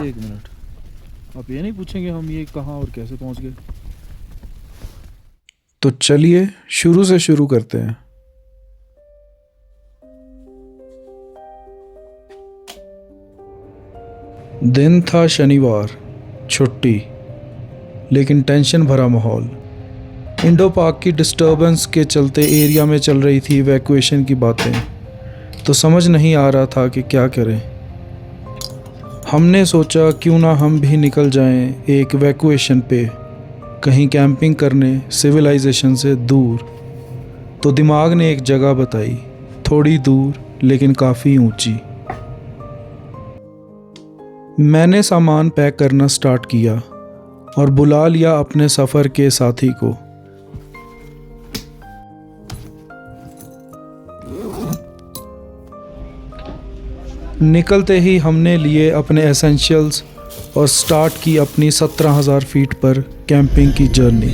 एक मिनट, आप ये नहीं पूछेंगे हम ये कहाँ और कैसे पहुंच गए? तो चलिए शुरू से शुरू करते हैं। दिन था शनिवार, छुट्टी, लेकिन टेंशन भरा माहौल। इंडो पाक की डिस्टर्बेंस के चलते एरिया में चल रही थी इवैक्यूएशन की बातें, तो समझ नहीं आ रहा था कि क्या करें। हमने सोचा क्यों ना हम भी निकल जाएं एक इवैक्यूएशन पे, कहीं कैंपिंग करने सिविलाइजेशन से दूर। तो दिमाग ने एक जगह बताई, थोड़ी दूर लेकिन काफ़ी ऊंची। मैंने सामान पैक करना स्टार्ट किया और बुला लिया अपने सफ़र के साथी को। निकलते ही हमने लिए अपने एसेंशियल्स और स्टार्ट की अपनी 17,000 फीट पर कैंपिंग की जर्नी।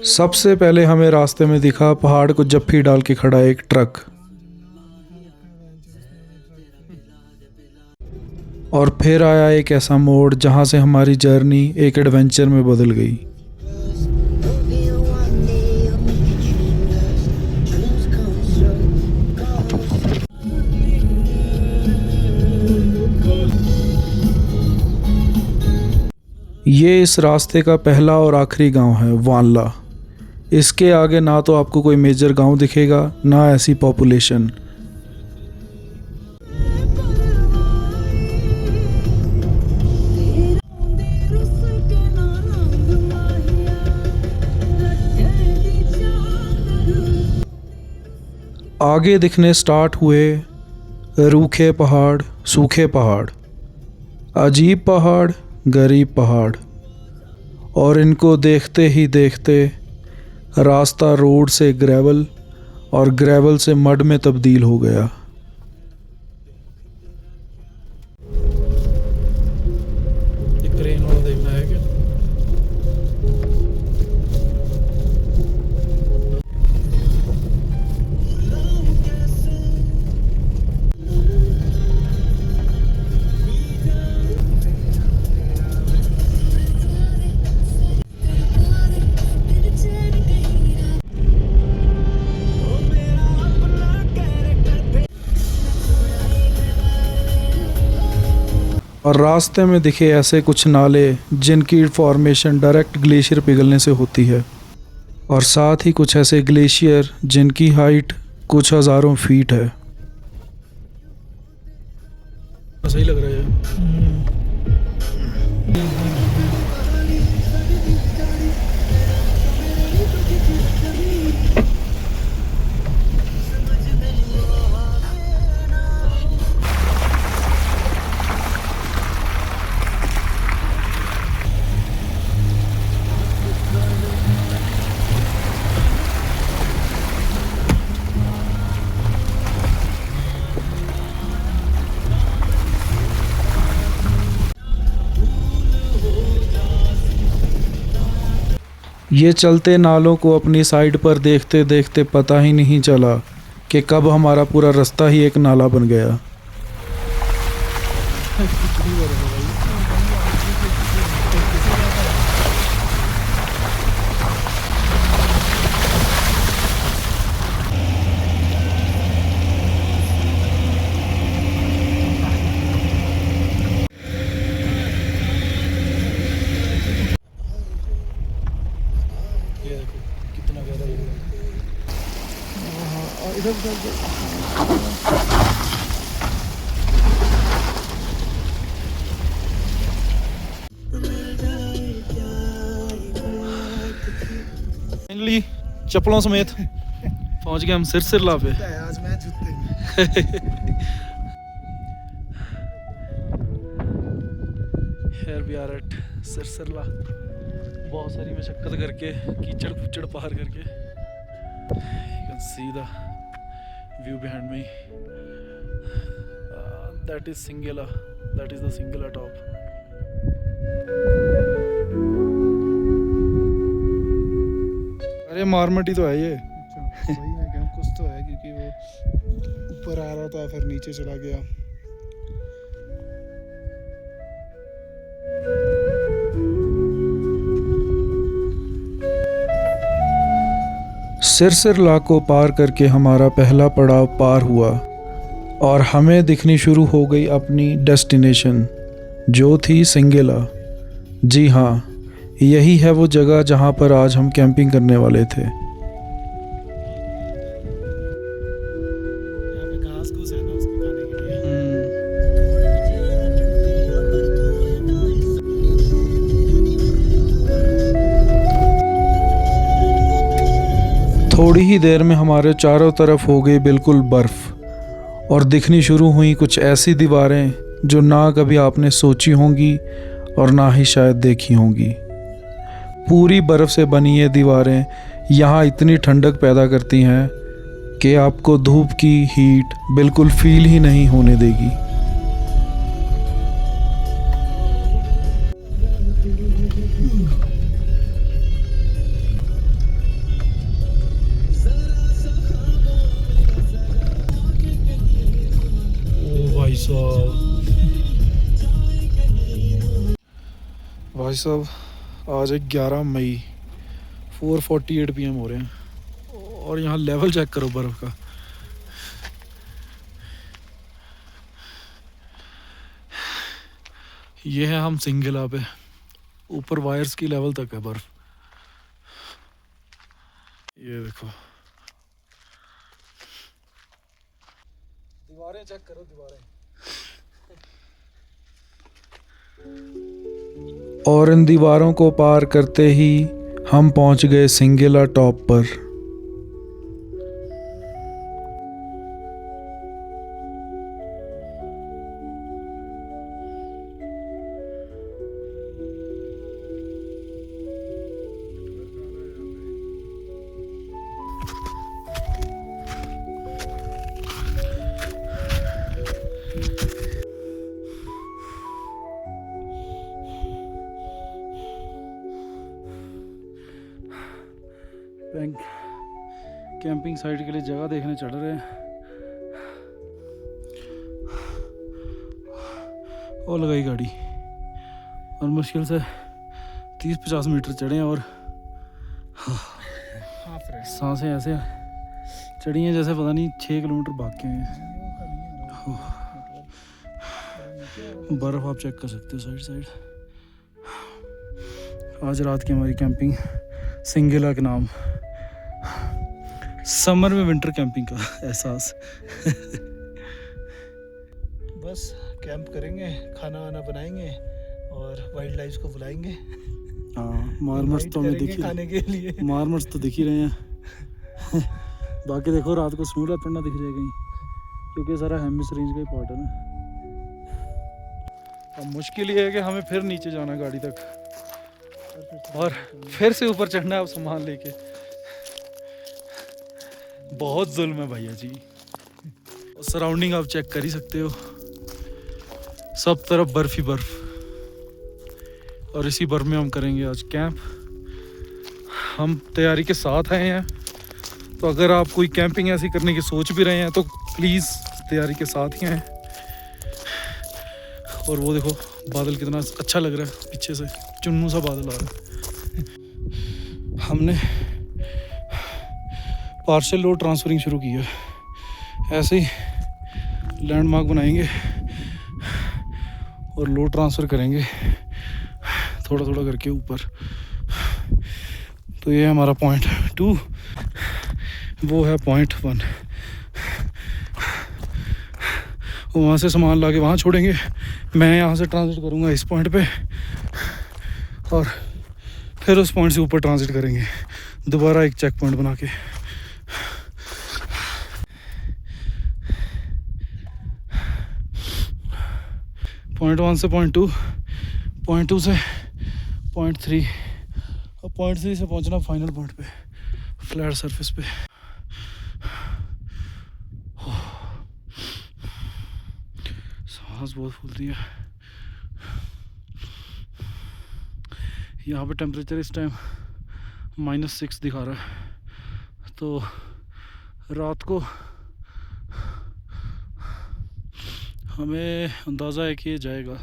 सबसे पहले हमें रास्ते में दिखा पहाड़ को जप्फी डाल के खड़ा एक ट्रक, और फिर आया एक ऐसा मोड़ जहां से हमारी जर्नी एक एडवेंचर में बदल गई। ये इस रास्ते का पहला और आखिरी गांव है, वानला। इसके आगे ना तो आपको कोई मेजर गांव दिखेगा, ना ऐसी पॉपुलेशन। आगे दिखने स्टार्ट हुए रूखे पहाड़, सूखे पहाड़, अजीब पहाड़, गरीब पहाड़, और इनको देखते ही देखते रास्ता रोड से ग्रेवल और ग्रेवल से मड में तब्दील हो गया। ये क्रेन वाला देखना है क्या? और रास्ते में दिखे ऐसे कुछ नाले जिनकी फॉर्मेशन डायरेक्ट ग्लेशियर पिघलने से होती है, और साथ ही कुछ ऐसे ग्लेशियर जिनकी हाइट कुछ हज़ारों फीट है। सही लग रहा है। ये चलते नालों को अपनी साइड पर देखते देखते पता ही नहीं चला कि कब हमारा पूरा रास्ता ही एक नाला बन गया। कितना गहरा इधर फाइनली चप्पलों समेत पहुंच गए हम सिरसिरला पे। आज मैं जूते Here we are at सिरसिरला। बहुत सारी मशक्कत करके कीचड़ कुचड़ पार करके। You can see the view behind me. That is Singela. That is the Singela top. अरे मारमटी तो है ये। अच्छा वही मैं कहूँ कुछ तो है क्योंकि वो ऊपर आ रहा था फिर नीचे चला गया। सिरसिरला को पार करके हमारा पहला पड़ाव पार हुआ और हमें दिखनी शुरू हो गई अपनी डेस्टिनेशन, जो थी सिंगेला। जी हाँ, यही है वो जगह जहाँ पर आज हम कैंपिंग करने वाले थे। यहाँ पे घास घूस है ना उसके खाने के लिए। थोड़ी ही देर में हमारे चारों तरफ हो गई बिल्कुल बर्फ़ और दिखनी शुरू हुई कुछ ऐसी दीवारें जो ना कभी आपने सोची होंगी और ना ही शायद देखी होंगी। पूरी बर्फ़ से बनी ये दीवारें यहाँ इतनी ठंडक पैदा करती हैं कि आपको धूप की हीट बिल्कुल फील ही नहीं होने देगी। भाई साहब आज है 11 मई, 4:48 PM हो रहे हैं और यहाँ लेवल चेक करो बर्फ़ का। ये है हम सिंगेला पे, ऊपर वायर्स की लेवल तक है बर्फ़। ये देखो दीवारें चेक करो, दीवारें। और इन दीवारों को पार करते ही हम पहुंच गए सिंगेला टॉप पर। कैंपिंग साइट के लिए जगह देखने चढ़ रहे हैं। और लगाई गाड़ी और मुश्किल से 30-50 मीटर चढ़े हैं और सांसें ऐसे चढ़ी हैं जैसे पता नहीं 6 किलोमीटर भाग के हैं। बर्फ़ आप चेक कर सकते हो साइड साइड। आज रात की हमारी कैंपिंग सिंगेला के नाम, समर में विंटर कैंपिंग का एहसास। बस कैंप करेंगे, खाना वाना बनाएंगे और वाइल्ड लाइफ को बुलाएंगे। हाँ, मारमर्स तो हमें दिख ही खाने के लिए। मारमर्स तो दिख ही रहे हैं। बाकी देखो रात को स्नो लेपर्ड ना दिख जाए कहीं, क्योंकि सारा हेमिस रेंज का ही पार्ट है ना। अब मुश्किल ये है कि हमें फिर नीचे जाना गाड़ी तक और फिर से ऊपर चढ़ना है अब सामान लेके। बहुत जुल्म है भैया जी। सराउंडिंग आप चेक कर ही सकते हो, सब तरफ बर्फ ही बर्फ। और इसी बर्फ में हम करेंगे आज कैंप। हम तैयारी के साथ आए हैं, तो अगर आप कोई कैंपिंग ऐसी करने की सोच भी रहे हैं तो प्लीज़ तैयारी के साथ ही आएँ। और वो देखो बादल कितना अच्छा लग रहा है, पीछे से चुन्नू सा बादल आ रहा है। हमने पार्शियल लोड ट्रांसफरिंग शुरू की है। ऐसे ही लैंडमार्क बनाएंगे और लोड ट्रांसफ़र करेंगे थोड़ा थोड़ा करके ऊपर। तो ये है हमारा पॉइंट 2, वो है पॉइंट 1। वहाँ से सामान ला के वहाँ छोड़ेंगे। मैं यहाँ से ट्रांजिट करूँगा इस पॉइंट पे और फिर उस पॉइंट से ऊपर ट्रांजिट करेंगे। दोबारा एक चेक पॉइंट बना के। पॉइंट 1 से पॉइंट 2, पॉइंट 2 से पॉइंट 3 और पॉइंट 3 से पहुंचना फाइनल पॉइंट पे, फ्लैट सरफेस पे। सांस बहुत फूलती है। यहाँ पे टेम्परेचर इस टाइम -6 दिखा रहा है, तो रात को हमें अंदाज़ा है कि ये जाएगा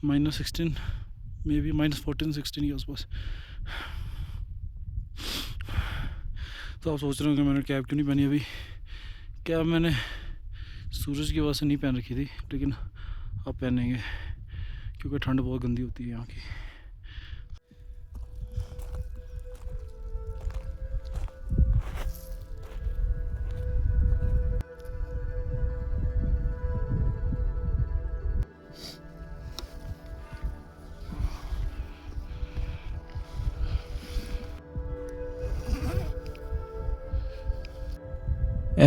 -16, मे बी -14-16 के आसपास। तो आप सोच रहे होंगे मैंने कैप क्यों नहीं पहनी अभी। कैप मैंने सूरज की वजह से नहीं पहन रखी थी, लेकिन अब पहनेंगे क्योंकि ठंड बहुत गंदी होती है यहाँ की।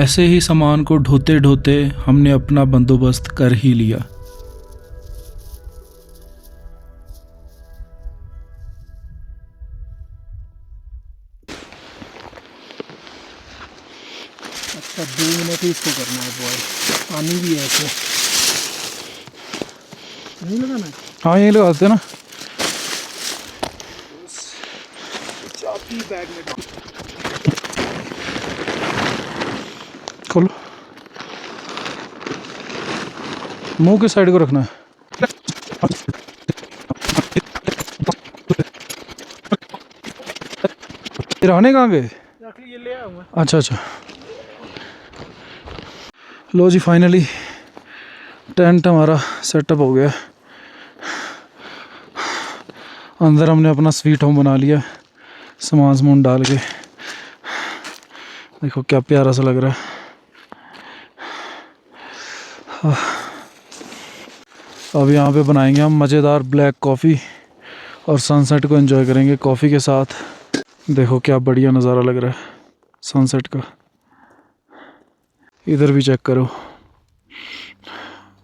ऐसे ही सामान को ढोते ढोते हमने अपना बंदोबस्त कर ही लिया। अच्छा 2 मिनट ही इसको करना है बॉयल। पानी भी है इसमें, नहीं लगाना है। हाँ यही लगाते हैं ना। चाबी बैग में खोलो, मुंह के साइड को रखना है। रहने कहाँ गए? ये ले आऊँगा। अच्छा अच्छा। लो जी, फाइनली टेंट हमारा सेटअप हो गया। अंदर हमने अपना स्वीट होम बना लिया, सामान डाल के। देखो क्या प्यारा सा लग रहा है। अब यहाँ पे बनाएंगे हम मज़ेदार ब्लैक कॉफ़ी और सनसेट को एंजॉय करेंगे कॉफ़ी के साथ। देखो क्या बढ़िया नज़ारा लग रहा है सनसेट का। इधर भी चेक करो,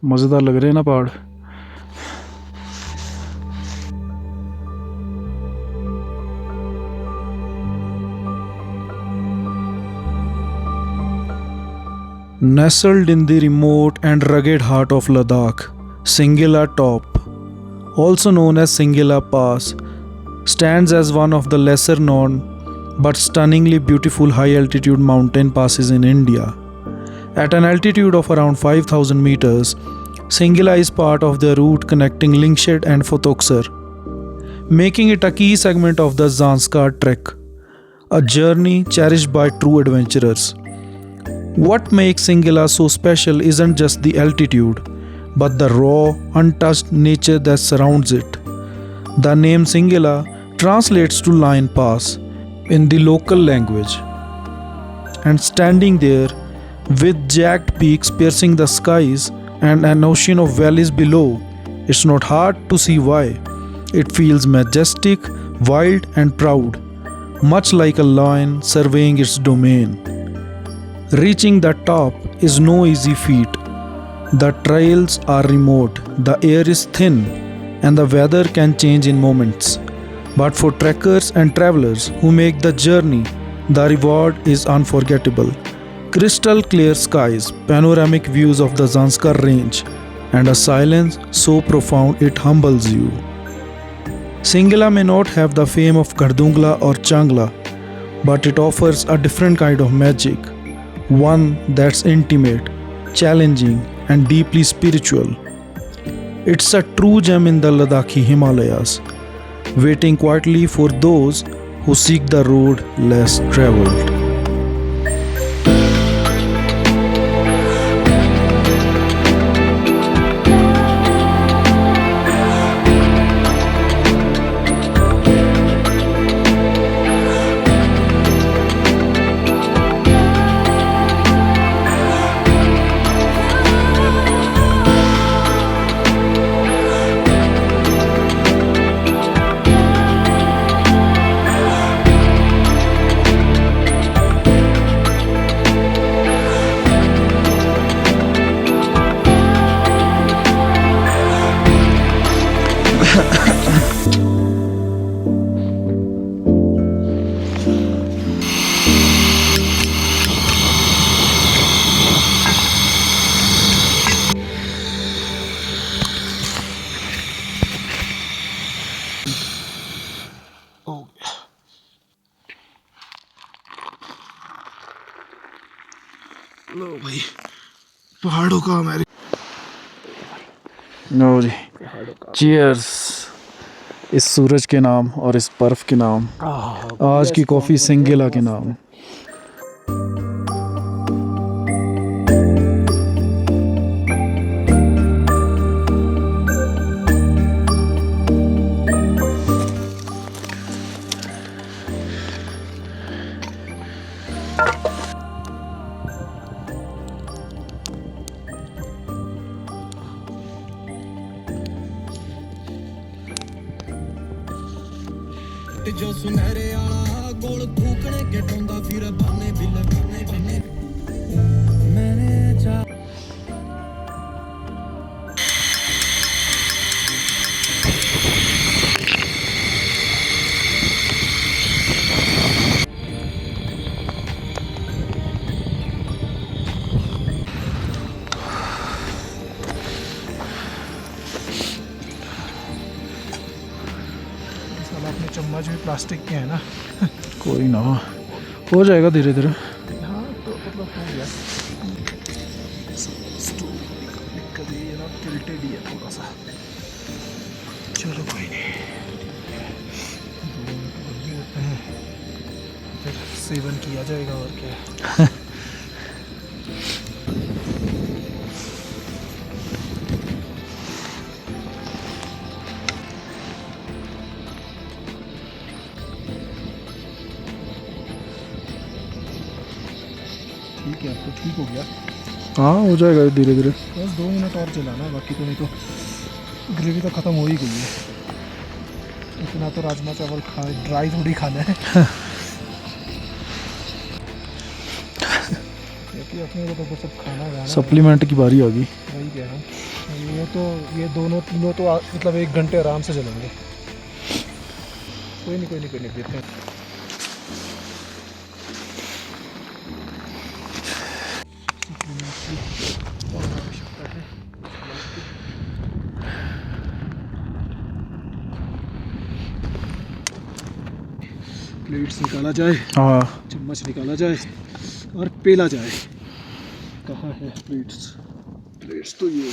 मज़ेदार लग रहे हैं ना पहाड़। Nestled in the remote and rugged heart of Ladakh, Singila Top, also known as Singila Pass, stands as one of the lesser known but stunningly beautiful high altitude mountain passes in India. At an altitude of around 5,000 meters, Singila is part of the route connecting Lingshed and Photokser, making it a key segment of the Zanskar Trek, a journey cherished by true adventurers. What makes Singila so special isn't just the altitude, but the raw, untouched nature that surrounds it. The name Singila translates to Lion Pass in the local language. And standing there, with jagged peaks piercing the skies and an ocean of valleys below, it's not hard to see why. It feels majestic, wild, and proud, much like a lion surveying its domain. Reaching the top is no easy feat. The trails are remote, the air is thin, and the weather can change in moments. But for trekkers and travelers who make the journey, the reward is unforgettable. Crystal clear skies, panoramic views of the Zanskar range, and a silence so profound it humbles you. Singila may not have the fame of Kardungla or Changla, but it offers a different kind of magic. One that's intimate, challenging, and deeply spiritual. It's a true gem in the Ladakhi Himalayas, waiting quietly for those who seek the road less traveled. पहाड़ों का America. No जी, cheers इस सूरज के नाम और इस बर्फ के नाम, आज की कॉफ़ी सिंगेला के नाम। जो सुनहरे आला गोल थूकने के टोंदा फिर बने बिल बने बने मैंने जा अपने चम्मच भी प्लास्टिक के हैं ना। कोई ना, हो जाएगा धीरे धीरे। हाँ तो मतलब हो गया। दिक्कत ये ना टिल्टेड ही है थोड़ा सा। चलो कोई नहीं, 2 मिनट लगे होते हैं फिर सेवन किया जाएगा और क्या। ठीक है, अब तो ठीक हो गया। हाँ हो जाएगा धीरे धीरे। बस 2 मिनट और चलाना, बाकी तो नहीं तो ग्रेवी तो ख़त्म हो ही गई है। इतना तो राजमा चावल खा, ड्राई थोड़ी खाना है। क्योंकि अपने को तो सब खाना है। सप्लीमेंट की बारी आ गई। वही कह रहा हूँ, ये दोनों तीनों तो मतलब 1 घंटे आराम से चलेंगे। कोई नहीं देखते हैं। प्लेट्स निकाला जाए, हाँ चम्मच निकाला जाए और पेला जाए। कहाँ है प्लेट्स? प्लेट्स तो ये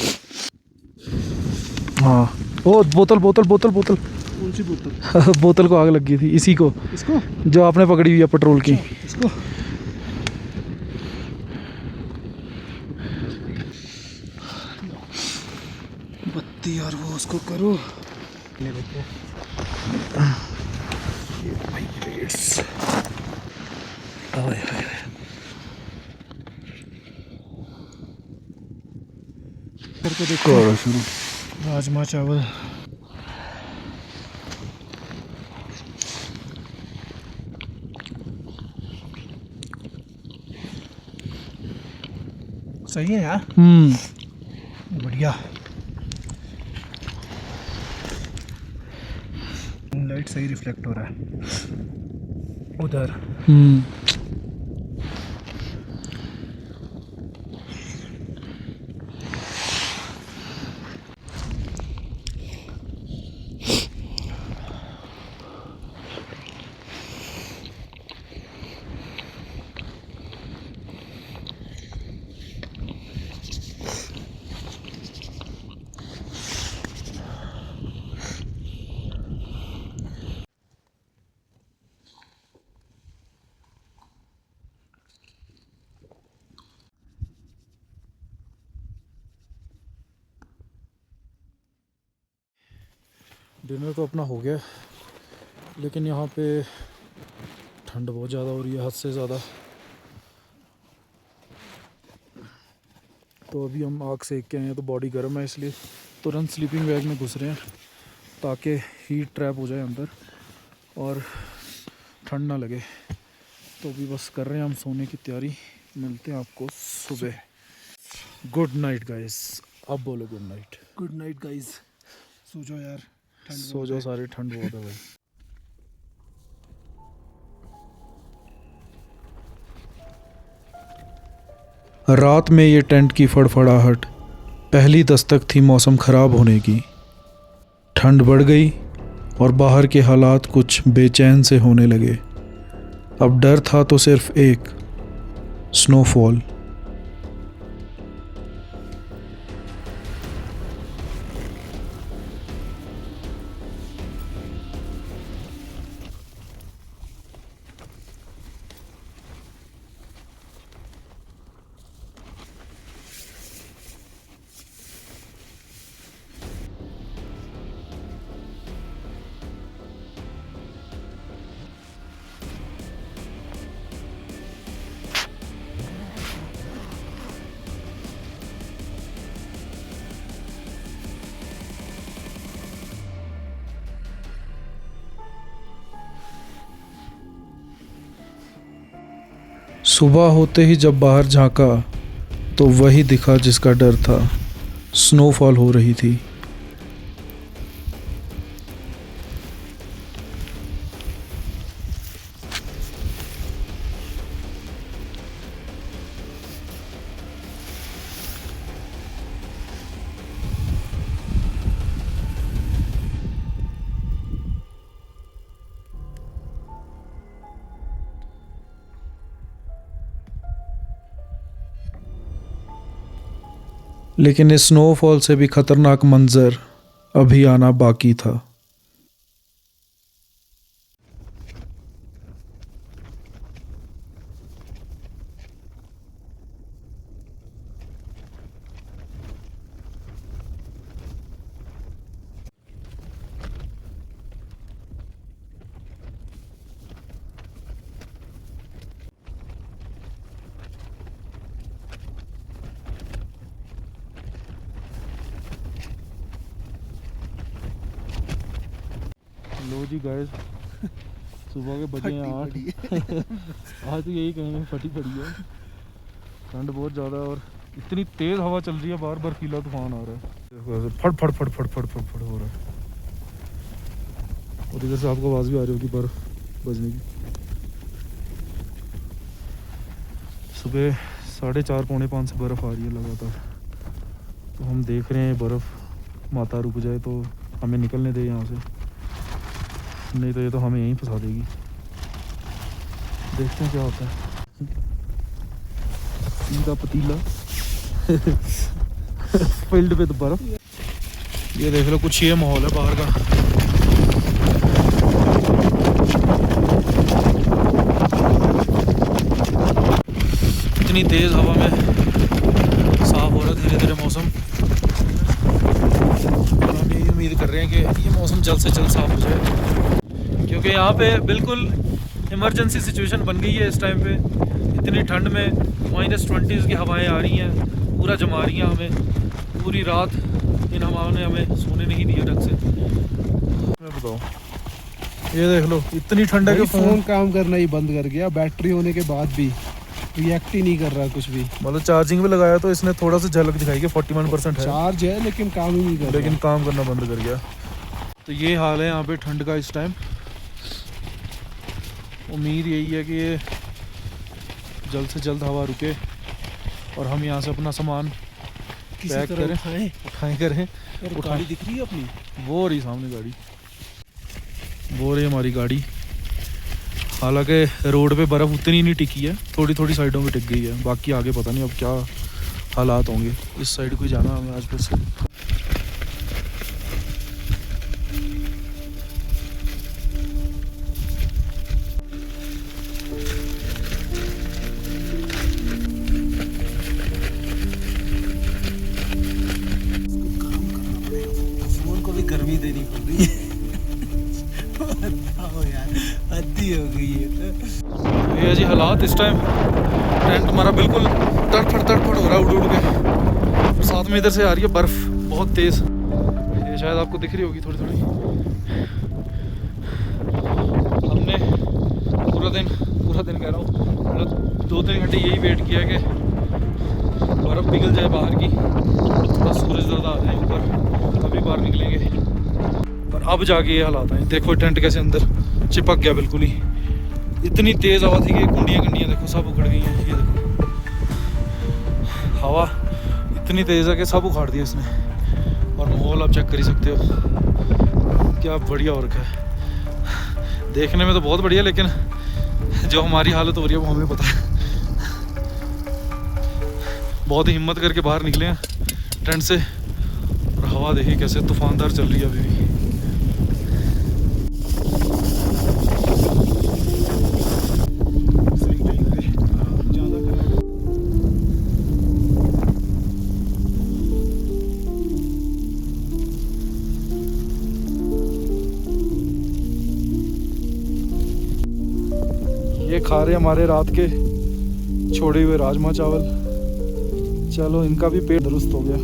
हाँ। ओ बोतल बोतल बोतल बोतल कौन सी बोतल? बोतल को आग लग गई थी, इसी को, इसको जो आपने पकड़ी हुई है पेट्रोल की। इसको बत्ती और वो उसको करो। ले लेते हैं ये भाई प्लेट्स। करके देखो राजमा चावल। सही है यार, बढ़िया। लाइट सही रिफ्लेक्ट हो रहा है उधर। डिनर तो अपना हो गया, लेकिन यहाँ पे ठंड बहुत ज़्यादा हो रही है, हद से ज़्यादा। तो अभी हम आग सेक के आए हैं तो बॉडी गर्म है, इसलिए तुरंत स्लीपिंग बैग में घुस रहे हैं ताकि हीट ट्रैप हो जाए अंदर और ठंड ना लगे। तो अभी बस कर रहे हैं हम सोने की तैयारी। मिलते हैं आपको सुबह। Good night guys. अब बोलो good night. Good night guys, सो जाओ यार, सो जाओ सारे, ठंड बहुत है भाई। रात में ये टेंट की फड़फड़ाहट पहली दस्तक थी मौसम ख़राब होने की। ठंड बढ़ गई और बाहर के हालात कुछ बेचैन से होने लगे। अब डर था तो सिर्फ एक, स्नोफॉल। सुबह होते ही जब बाहर झांका तो वही दिखा जिसका डर था। स्नोफॉल हो रही थी। लेकिन इस स्नोफॉल से भी खतरनाक मंजर अभी आना बाकी था। लो जी गाइस, सुबह के बजे हैं 8। आज तो यही कहेंगे फटी पड़ी है। ठंड बहुत ज़्यादा है और इतनी तेज़ हवा चल रही है, बार बर्फीला तूफान आ रहा है। फट फट फट फट फट फट फट हो रहा है और इधर से आपको आवाज़ भी आ रही होगी बर्फ़ बजने की। सुबह 4:30 पौने 5 से बर्फ़ आ रही है लगातार। तो हम देख रहे हैं बर्फ़ माता रुक जाए तो हमें निकलने दे यहाँ से, नहीं तो ये तो हमें यहीं फंसा देगी। देखते हैं क्या होता है। सीधा पतीला फील्ड पे तो बर्फ। ये देख लो, कुछ ये माहौल है बाहर का। इतनी तेज़ हवा में साफ हो रहा है धीरे धीरे मौसम। और हम यही उम्मीद कर रहे हैं कि ये मौसम जल्द से जल्द साफ हो जाए, क्योंकि यहाँ पे बिल्कुल इमरजेंसी सिचुएशन बन गई है इस टाइम पे। इतनी ठंड में -20 की हवाएं आ रही हैं, पूरा जमा रही हैं हमें। पूरी रात इन हवाओं ने हमें सोने नहीं दिया ढंग से। मैं बताऊँ, ये देख लो, इतनी ठंड है कि फ़ोन काम करना ही बंद कर गया। बैटरी होने के बाद भी रिएक्ट ही नहीं कर रहा कुछ भी। मतलब चार्जिंग पे लगाया तो इसने थोड़ा सा झलक दिखाई कि 41% है, चार्ज है लेकिन काम ही नहीं कर लेकिन रहा। काम करना बंद कर गया। तो ये हाल है यहाँ पे ठंड का इस टाइम। उम्मीद यही है कि ये जल्द से जल्द हवा रुके और हम यहाँ से अपना सामान किसी पैक तरह करें, उठाएं करें। गाड़ी दिख रही है अपनी, वो रही सामने गाड़ी, वो रही हमारी गाड़ी। हालांकि रोड पे बर्फ़ उतनी नहीं टिकी है, थोड़ी थोड़ी साइडों पे टिक गई है। बाकी आगे पता नहीं अब क्या हालात होंगे। इस साइड को जाना हमें आज फिर से। फोन को भी गर्मी देनी पड़ रही है। यार हद्दी हो गई है। ये है जी हालात इस टाइम। टेंट हमारा बिल्कुल तड़फड़ हो रहा है उड़ उड़ के। और साथ में इधर से आ रही है बर्फ़ बहुत तेज़। ये शायद आपको दिख रही होगी थोड़ी थोड़ी। हमने पूरा दिन कह रहा हूँ, मतलब 2-3 घंटे यही वेट किया कि बर्फ़ पिघल जाए बाहर की, थोड़ा सूरज ज़्यादा आ जाए ऊपर, तभी बाहर निकलेंगे। पर अब जाके ये हालात हैं। देखो टेंट कैसे अंदर चिपक गया बिल्कुल ही। इतनी तेज़ हवा थी कि कुंडियाँ देखो सब उखड़ गई हैं। ये देखो हवा इतनी तेज़ है कि सब उखाड़ दिया इसने। और माहौल आप चेक कर ही सकते हो, क्या बढ़िया हो रखा है। देखने में तो बहुत बढ़िया, लेकिन जो हमारी हालत हो रही है वो हमें पता है। बहुत ही हिम्मत करके बाहर निकले हैं टेंट से। और हवा देखिए कैसे तूफानदार चल रही है अभी भी। ये खा रहे हमारे रात के छोड़े हुए राजमा चावल। चलो इनका भी पेट दुरुस्त हो गया।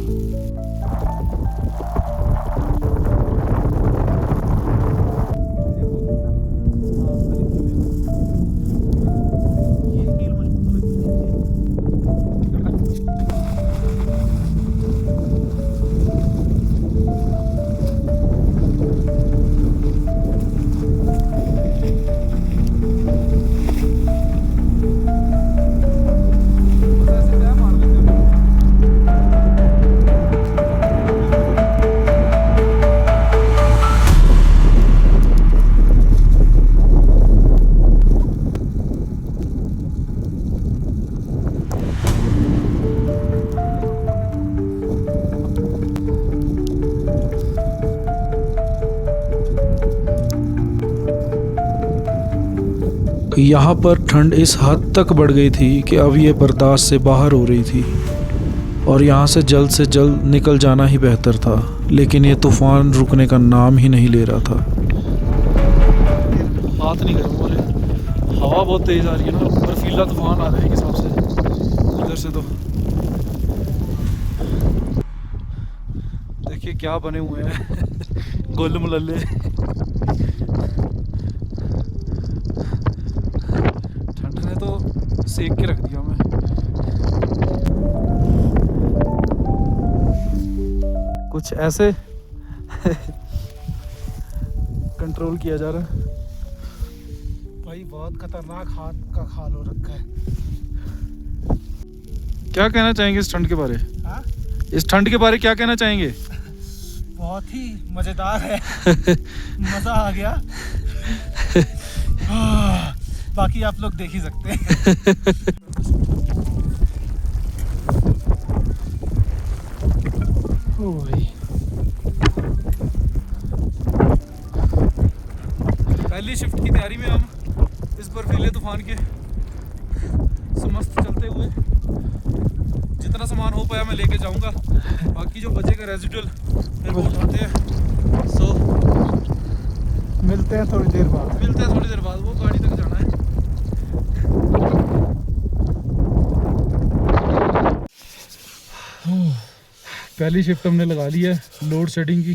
यहाँ पर ठंड इस हद तक बढ़ गई थी कि अब ये बर्दाश्त से बाहर हो रही थी और यहाँ से जल्द निकल जाना ही बेहतर था, लेकिन ये तूफ़ान रुकने का नाम ही नहीं ले रहा था। हाथ नहीं गर्म हो रहे, हवा बहुत तेज़ आ रही है ना, बर्फीला तूफान आ रहा है एक हिसाब से इधर से। तो देखिए क्या बने हुए हैं गोल मलल्ले। ठंड ने तो सेक के रख दिया हमें। कुछ ऐसे कंट्रोल किया जा रहा है। भाई बहुत खतरनाक हाथ का हाल हो रखा है। क्या कहना चाहेंगे इस ठंड के बारे? हाँ? इस ठंड के बारे क्या कहना चाहेंगे? बहुत ही मजेदार है। मजा आ गया। बाकी आप लोग देख ही सकते हैं। ओ भाई, पहली शिफ्ट की तैयारी में हम इस बर्फीले तूफान के समस्त चलते हुए जितना सामान हो पाया मैं लेके जाऊंगा। बाकी जो बचेगा रेजिडुअल फिर वो उठाते हैं। सो मिलते हैं थोड़ी देर बाद। वो गाड़ी तक जाना है। पहली शिफ्ट हमने लगा ली है लोड शेडिंग की।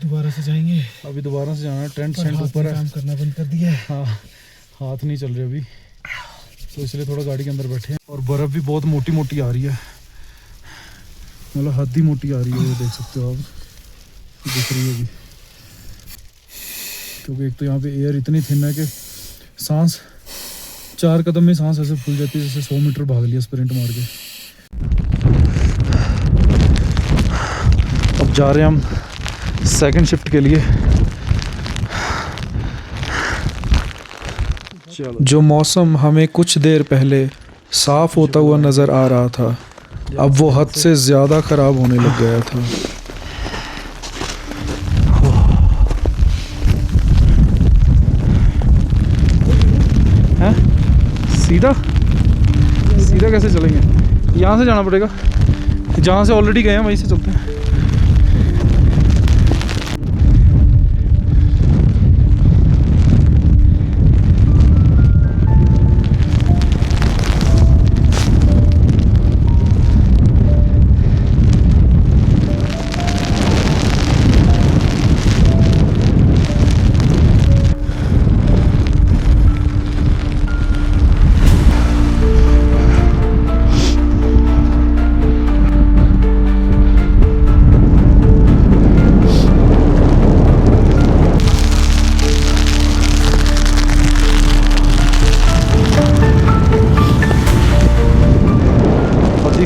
दोबारा से जाएंगे। अभी दोबारा से जाना है। टेंट पर सेंट हाथ ऊपर में है। काम करना बंद कर दिया है। हाँ, हाथ नहीं चल रहे अभी, तो इसलिए थोड़ा गाड़ी के अंदर बैठे हैं। और बर्फ़ भी बहुत मोटी मोटी आ रही है, मतलब हद ही मोटी आ रही है। ये देख सकते हो आप, दिख रही है अभी। क्योंकि एक तो यहाँ पे एयर इतनी थिन है कि सांस 4 कदम में सांस ऐसे फूल जाती है जैसे 100 मीटर भाग लिया स्प्रिंट मार के। अब जा रहे हैं हम सेकंड शिफ्ट के लिए। जो मौसम हमें कुछ देर पहले साफ होता हुआ नज़र आ रहा था, अब वो हद से ज़्यादा ख़राब होने लग गया था। हैं? सीधा सीधा कैसे चलेंगे? यहाँ से जाना पड़ेगा, जहाँ से ऑलरेडी गए हैं वहीं से चलते हैं।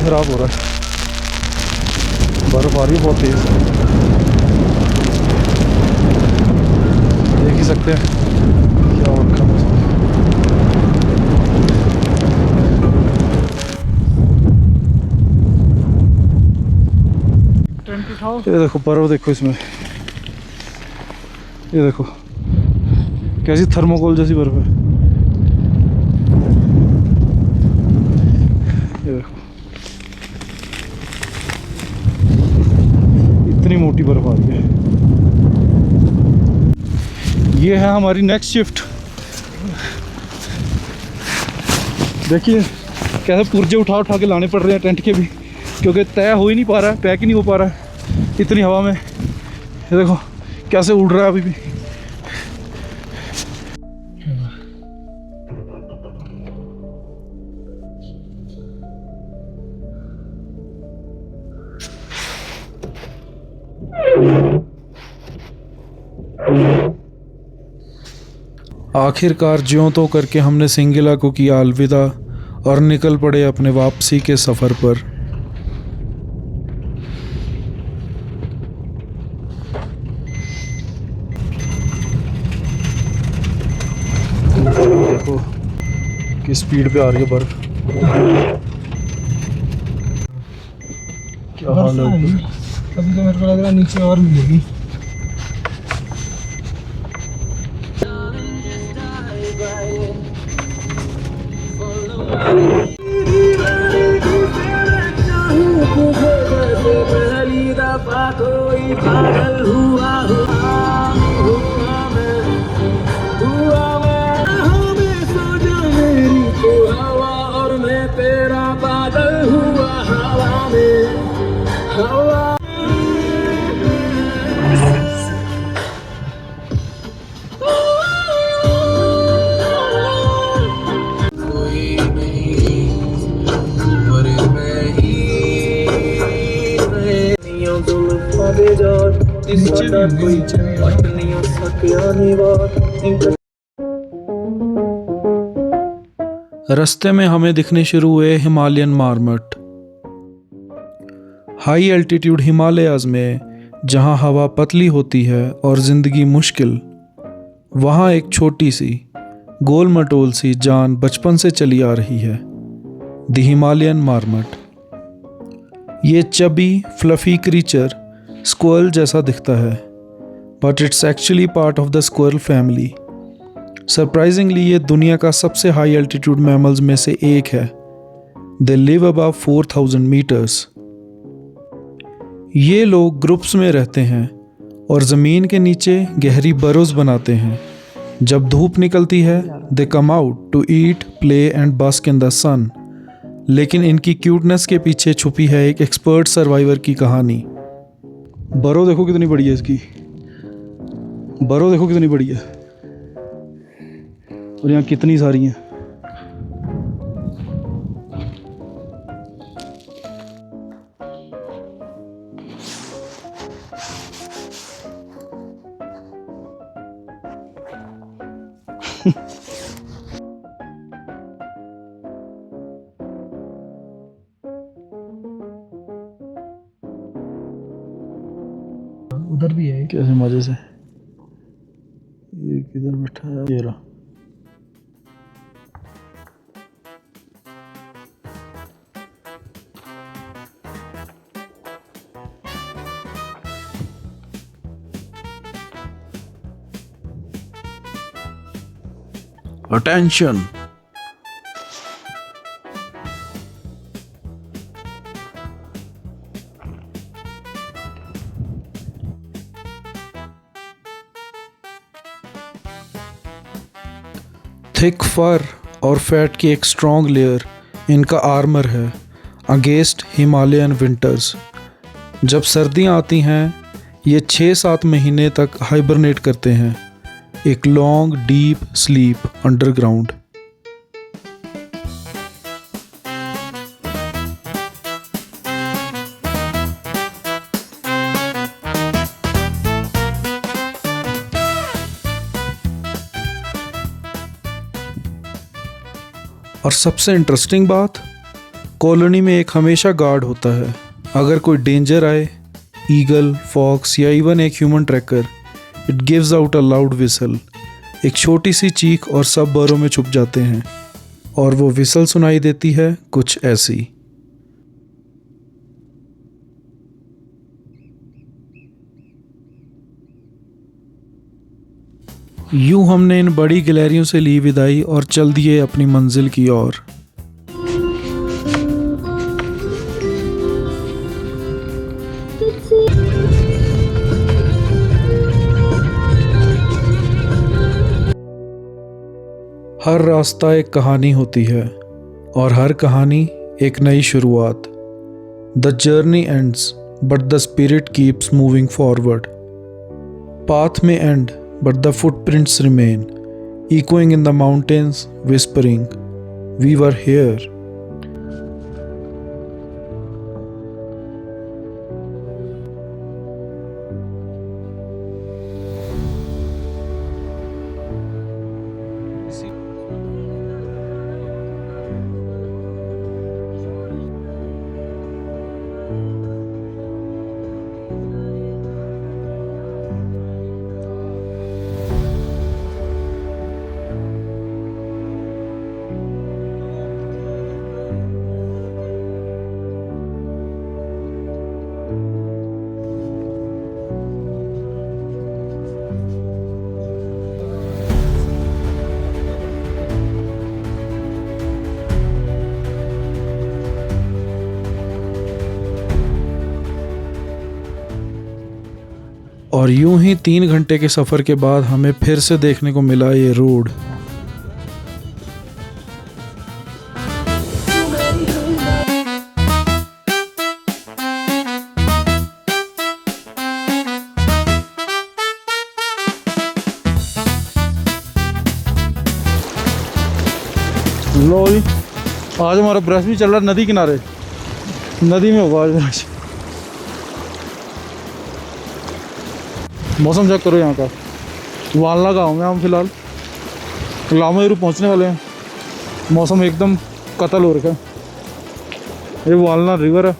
खराब हो रहा है, बर्फ आ रही है बहुत तेज। देख ही सकते हैं क्या हो रखा है। टेंट उठाओ। ये देखो बर्फ, देखो इसमें, ये देखो कैसी थर्मोकोल जैसी बर्फ है। ये देखो इतनी मोटी बर्फ आ रही है। ये है हमारी नेक्स्ट शिफ्ट। देखिए कैसे पुर्जे उठा उठा के लाने पड़ रहे हैं टेंट के भी, क्योंकि तय हो ही नहीं पा रहा है, पैक ही नहीं हो पा रहा है इतनी हवा में। ये देखो कैसे उड़ रहा है अभी भी। आखिरकार ज्यों तो करके हमने सिंगिला को किया अलविदा और निकल पड़े अपने वापसी के सफ़र पर। देखो किस स्पीड पे आ रही है बर्फ। क्या हाल है। अभी तो मेरे को लग रहा है नीचे और मिलेगी। हुआ हमें सजा मेरी तू हवा और मैं तेरा बादल हुआ हवा में हवा कोई नहीं पर मैं ही मैं जुल्फां दे जात साडा कोई पट नहीं सकिया नी बात रास्ते में हमें दिखने शुरू हुए Himalayan marmot. High altitude Himalayas में जहां हवा पतली होती है और ज़िंदगी मुश्किल, वहाँ एक छोटी सी गोल मटोल सी जान बचपन से चली आ रही है, द हिमालयन मार्मट। ये चबी फ्लफी क्रीचर स्क्वरल जैसा दिखता है, but it's actually part of the squirrel family. Surprisingly ये दुनिया का सबसे हाई एल्टीट्यूड मैमल्स में से एक है। They live above 4000 metres. ये लोग ग्रुप्स में रहते हैं और ज़मीन के नीचे गहरी बरोज बनाते हैं। जब धूप निकलती है they come out to eat, play and bask in the sun. लेकिन इनकी क्यूटनेस के पीछे छुपी है एक एक्सपर्ट सर्वाइवर की कहानी। बरो देखो कितनी बड़ी है इसकी, बरो देखो कितनी बड़ी है, और यहाँ कितनी सारी हैं। उधर भी है। कैसे मजे से। ये किधर बैठा है? ये रहा। Attention! थिक फर और फैट की एक स्ट्रॉन्ग लेयर इनका आर्मर है अगेंस्ट हिमालयन विंटर्स। जब सर्दियाँ आती हैं ये 6-7 महीने तक हाइबरनेट करते हैं, एक लॉन्ग डीप स्लीप अंडरग्राउंड। और सबसे इंटरेस्टिंग बात, कॉलोनी में एक हमेशा गार्ड होता है। अगर कोई डेंजर आए, ईगल, फॉक्स या इवन एक human tracker, it gives out a loud whistle. एक छोटी सी चीख और सब बरों में छुप जाते हैं, और वो विसल सुनाई देती है कुछ ऐसी। यूं हमने इन बड़ी गैलरियों से ली विदाई और चल दिए अपनी मंजिल की ओर। हर रास्ता एक कहानी होती है और हर कहानी एक नई शुरुआत। The journey ends but the spirit keeps moving forward. Path में and but the footprints remain, echoing in the mountains, whispering, "We were here." और यूं ही 3 घंटे के सफ़र के बाद हमें फिर से देखने को मिला ये रोड। लो जी, आज हमारा ब्रश भी चल रहा है नदी किनारे, नदी में होगा आज ब्रश। मौसम चेक करो यहाँ का। वालना गाँव में हम फिलहाल लामायुरू पहुँचने वाले हैं। मौसम एकदम कत्ल हो रखा है। ये वालना रिवर है।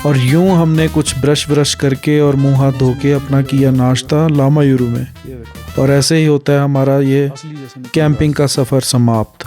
और यूं हमने कुछ ब्रश करके और मुंह हाथ धो के अपना किया नाश्ता लामायुरू में। ये देखो और ऐसे ही होता है हमारा ये असली जैसे कैंपिंग का सफ़र समाप्त।